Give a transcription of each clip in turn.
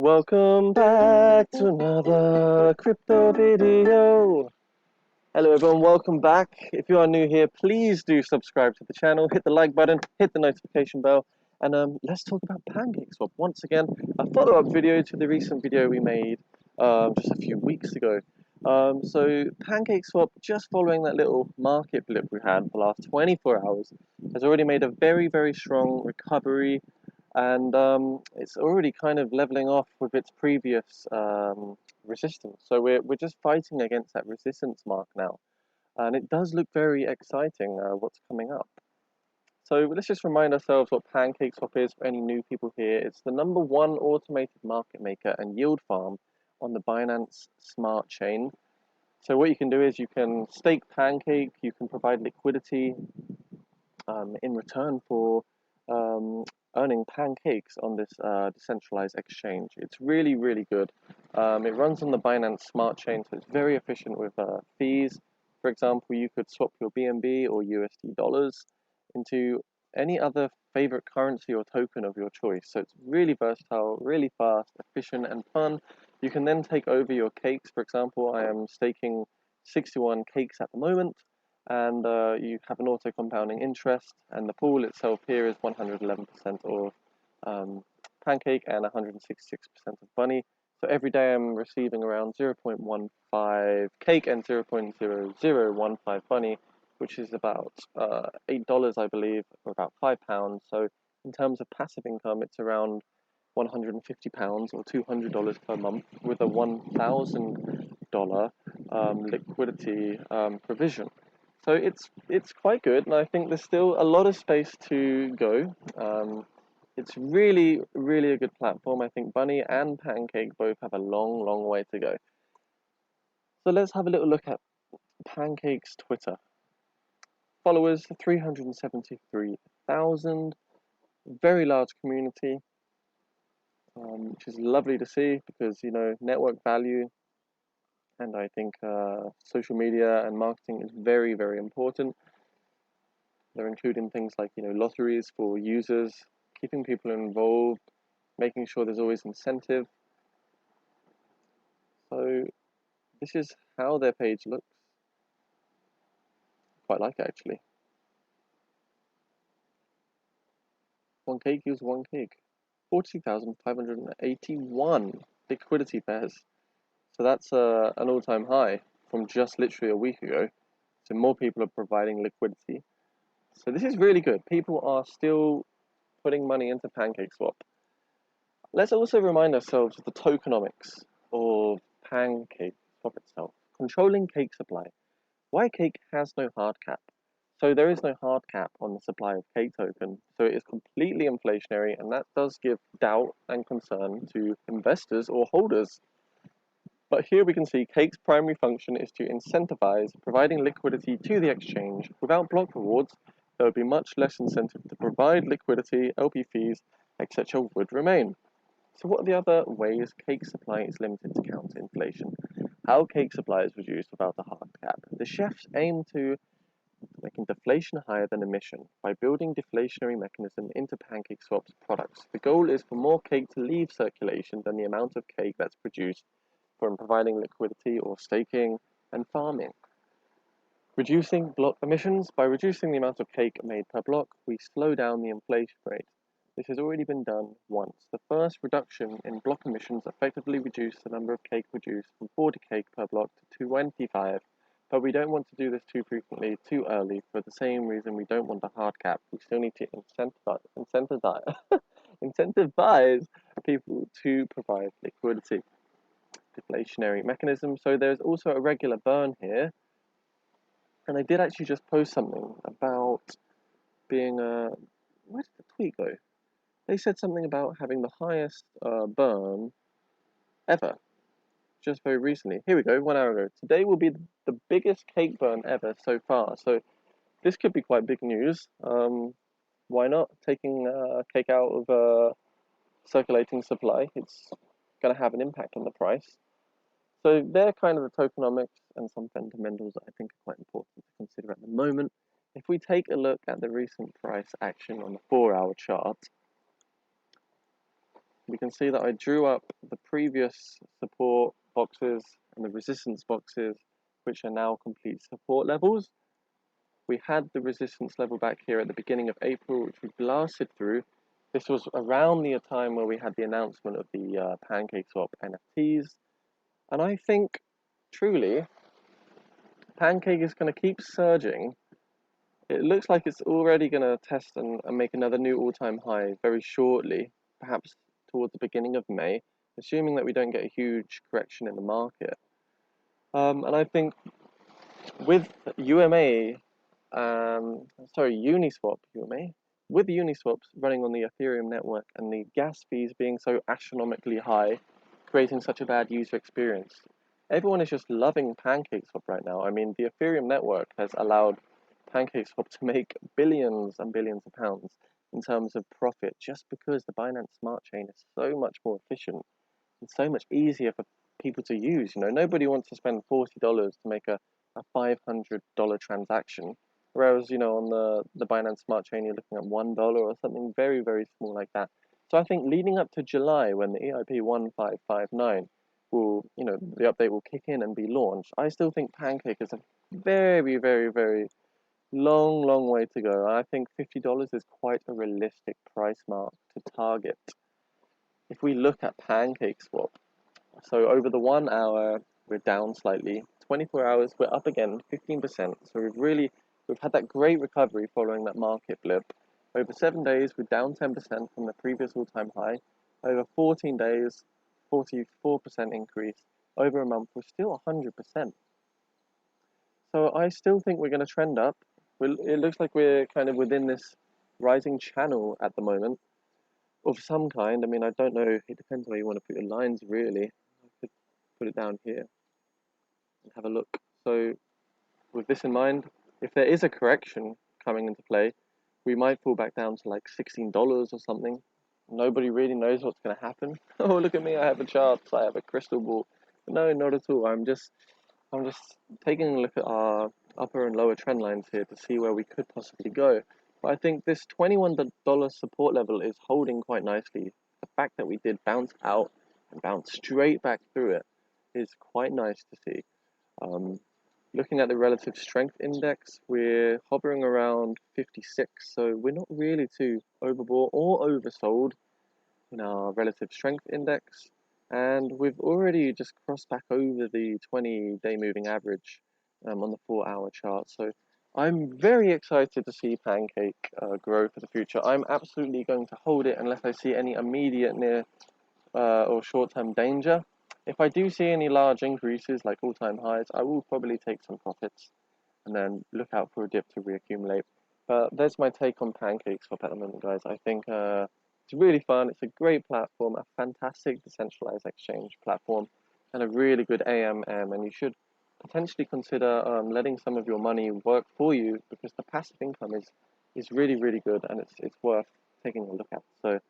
Welcome back to another crypto video. Hello everyone, welcome back. If you are new here, please do subscribe to the channel, hit the like button, hit the notification bell, and let's talk about PancakeSwap. Once again, a follow-up video to the recent video we made just a few weeks ago. So PancakeSwap, just following that little market blip we had the last 24 hours, has already made a very, very strong recovery, and it's already kind of leveling off with its previous resistance. So we're just fighting against that resistance mark now, and it does look very exciting what's coming up. So let's just remind ourselves what PancakeSwap is for any new people here. It's the #1 automated market maker and yield farm on the Binance Smart Chain. So what you can do is you can stake Pancake, you can provide liquidity in return for earning pancakes on this decentralized exchange. It's really, really good. It runs on the Binance Smart Chain, so it's very efficient with fees. For example, you could swap your BNB or USD dollars into any other favorite currency or token of your choice. So it's really versatile, really fast, efficient, and fun. You can then take over your cakes. For example, I am staking 61 cakes at the moment, and you have an auto compounding interest, and the pool itself here is 111% of Pancake and 166% of Bunny. So every day I'm receiving around 0.15 Cake and 0.0015 Bunny, which is about $8, I believe, or about £5. So in terms of passive income, it's around £150 or $200 per month with a $1,000 liquidity provision. So it's quite good, and I think there's still a lot of space to go. It's really, really a good platform. I think Bunny and Pancake both have a long, long way to go. So let's have a little look at Pancake's Twitter. Followers 373,000. Very large community, which is lovely to see because, you know, network value, and I think social media and marketing is very, very important. They're including things like, you know, lotteries for users, keeping people involved, making sure there's always incentive. So this is how their page looks. Quite like it, actually. One cake use one cake. 40,581 liquidity pairs. So that's an all-time high from just literally a week ago. So more people are providing liquidity. So this is really good. People are still putting money into PancakeSwap. Let's also remind ourselves of the tokenomics of PancakeSwap itself. Controlling cake supply. Why cake has no hard cap? So there is no hard cap on the supply of cake token. So it is completely inflationary, and that does give doubt and concern to investors or holders. But here we can see Cake's primary function is to incentivize providing liquidity to the exchange. Without block rewards, there would be much less incentive to provide liquidity, LP fees, etc. would remain. So what are the other ways cake supply is limited to counter inflation? How cake supply is reduced without a hard cap? The chefs aim to making deflation higher than emission by building deflationary mechanism into PancakeSwap's products. The goal is for more cake to leave circulation than the amount of cake that's produced from providing liquidity or staking and farming. Reducing block emissions. By reducing the amount of cake made per block, we slow down the inflation rate. This has already been done once. The first reduction in block emissions effectively reduced the number of cake produced from 40 cake per block to 25, but we don't want to do this too frequently, too early, for the same reason we don't want a hard cap. We still need to incentivize people to provide liquidity. Deflationary mechanism. So there's also a regular burn here, and I did actually just post something about being where did the tweet go? They said something about having the highest burn ever just very recently. Here we go, 1 hour ago. Today will be the biggest cake burn ever so far. So this could be quite big news. Why not? Taking cake out of circulating supply, it's going to have an impact on the price. So they're kind of the tokenomics and some fundamentals that I think are quite important to consider at the moment. If we take a look at the recent price action on the 4-hour chart, we can see that I drew up the previous support boxes and the resistance boxes, which are now complete support levels. We had the resistance level back here at the beginning of April, which we blasted through. This was around the time where we had the announcement of the PancakeSwap NFTs. And I think, truly, Pancake is going to keep surging. It looks like it's already going to test and make another new all-time high very shortly, perhaps towards the beginning of May, assuming that we don't get a huge correction in the market. And I think with Uniswap, with Uniswaps running on the Ethereum network and the gas fees being so astronomically high, creating such a bad user experience, everyone is just loving PancakeSwap right now. I mean, the Ethereum network has allowed PancakeSwap to make billions and billions of pounds in terms of profit just because the Binance Smart Chain is so much more efficient and so much easier for people to use. You know, nobody wants to spend $40 to make a $500 transaction, whereas, you know, on the Binance Smart Chain you're looking at $1 or something very, very small like that. So I think leading up to July, when the EIP 1559 will, you know, the update will kick in and be launched, I still think Pancake is a very, very, very long way to go. I think $50 is quite a realistic price mark to target. If we look at PancakeSwap, so over the 1 hour we're down slightly, 24 hours we're up again 15%. So we've had that great recovery following that market blip. Over 7 days we're down 10% from the previous all-time high. Over 14 days, 44% increase. Over a month we're still 100%. So I still think we're going to trend up. It looks like we're kind of within this rising channel at the moment of some kind. I mean, I don't know. It depends where you want to put your lines, really. I could put it down here and have a look. So with this in mind, if there is a correction coming into play, we might fall back down to like $16 or something. Nobody really knows what's going to happen. Oh, look at me. I have a chart. I have a crystal ball. No, not at all. I'm just taking a look at our upper and lower trend lines here to see where we could possibly go. But I think this $21 support level is holding quite nicely. The fact that we did bounce out and bounce straight back through it is quite nice to see. Looking at the relative strength index, we're hovering around 56, so we're not really too overbought or oversold in our relative strength index. And we've already just crossed back over the 20-day moving average on the 4-hour chart. So I'm very excited to see Pancake grow for the future. I'm absolutely going to hold it unless I see any immediate near or short-term danger. If I do see any large increases like all-time highs, I will probably take some profits and then look out for a dip to reaccumulate. But that's my take on PancakeSwap at the moment, guys. I think it's really fun. It's a great platform, a fantastic decentralized exchange platform, and a really good AMM. And you should potentially consider letting some of your money work for you, because the passive income is really, really good, and it's worth taking a look at. So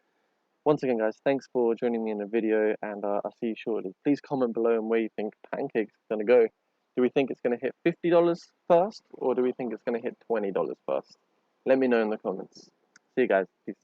once again, guys, thanks for joining me in the video, and I'll see you shortly. Please comment below on where you think Pancake's going to go. Do we think it's going to hit $50 first, or do we think it's going to hit $20 first? Let me know in the comments. See you guys. Peace.